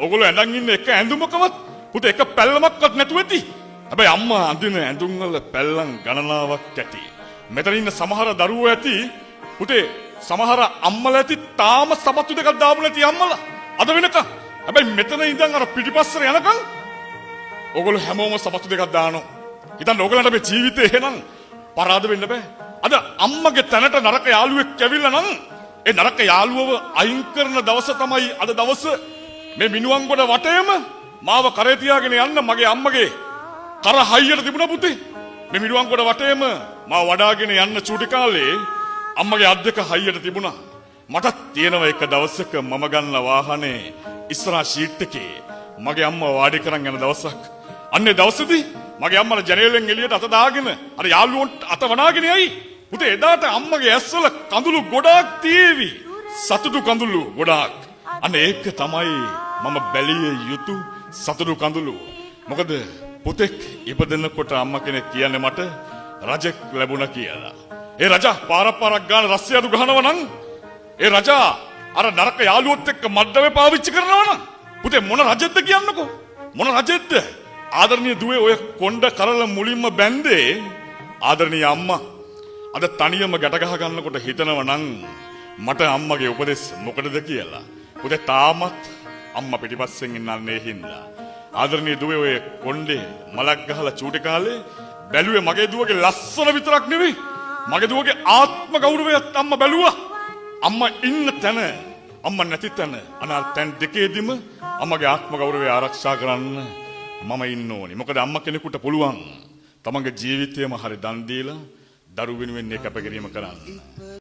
ඔයගොල්ලෝ ඇඳන් ඉන්න එක ඇඳුමකවත් පුතේ එක පැල්ලමක්වත් නැතුව ඇති. හැබැයි අම්මා අඳින ඇඳුම් වල පැල්ලම් ගණනාවක් ඇති. මෙතන ඉන්න සමහර දරුවෝ ඇති පුතේ සමහර අම්මලා ඇති තාම සපත්තු දෙකක් දාපු නැති අම්මලා. අද වෙනකම්. හැබැයි මෙතන ඉඳන් අර පිටිපස්සට යනකම් ඔයගොල්ලෝ හැමෝම සපත්තු දෙකක් දානවා. හිතන්න ඔයගලන්ට මේ ජීවිතේ එහෙනම් පරාද වෙන්න බෑ. අද අම්මගේ තැනට නරක යාළුවෙක් ඇවිල්ලා නම් ඒ නරක යාළුවව අයින් කරන දවස තමයි අද දවස. මේ මිනුවන්ගොඩ වටේම මාව කරේ තියාගෙන යන්න මගේ අම්මගේ කර හයියට තිබුණා පුතේ. මේ මිනුවන්ගොඩ වටේම මාව වඩාගෙන යන්න චූටි කාලේ අම්මගේ අත් දෙක හයියට තිබුණා. මට තියෙනවා එක දවසක මම ගන්න වාහනේ ඉස්සරහා ෂීට් එකේ මගේ අම්මා වාඩි කරන් යන දවසක්. අන්නේ දවසේදී මගේ අම්මලා ජනේලෙන් එළියට අත දාගෙන අර යාළුවන්ට අත වනාගෙන යයි. පුතේ එදාට අම්මගේ ඇස්වල කඳුළු ගොඩාක් තීවි. සතුටු කඳුළු ගොඩාක්. අනේ ඒක තමයි මම බැලිය යුතු සතුටු කඳුළු. මොකද පුතෙක් ඉපදෙනකොට අම්මා කෙනෙක් කියන්නේ මට රජෙක් ලැබුණා කියලා. ඒ රජා පාරක් ගාන රස්සියඩු ගහනවා නම් ඒ රජා අර නරක යාළුවොත් එක්ක මඩ්ඩමේ පාවිච්චි කරනවා නම් පුතේ මොන රජෙක්ද කියන්නකෝ. මොන රජෙක්ද? ආදරණීය දුවේ ඔය කොණ්ඩ කරල මුලින්ම බැන්දේ ආදරණීය අම්මා. අද තනියම ගැට ගහ ගන්නකොට හිතනවා නම් මට අම්මගේ උපදෙස් මොකටද කියලා. පුතේ තාමත් අම්මා පිටිපස්සෙන් ඉන්නන්නේ හින්දා. ආදරණීය දුවේ ඔය කොණ්ඩේ මලක් ගහලා චූටි කාලේ බැලුවේ මගේ දුවගේ ලස්සන විතරක් නෙවෙයි. මගේ දුවගේ ආත්ම ගෞරවයත් අම්මා බැලුවා. අම්මා ඉන්න තැන අම්මා නැති තැන අනාල් තැන් දෙකේදීම අම්මගේ ආත්ම ගෞරවය ආරක්ෂා කරන්න මම ඉන්න ඕනේ. මොකද අම්මා කෙනෙකුට පුළුවන් තමන්ගේ ජීවිතයම හරි දන් දීලා දරුවෙනුවෙන් කැපකිරීම කරන්න.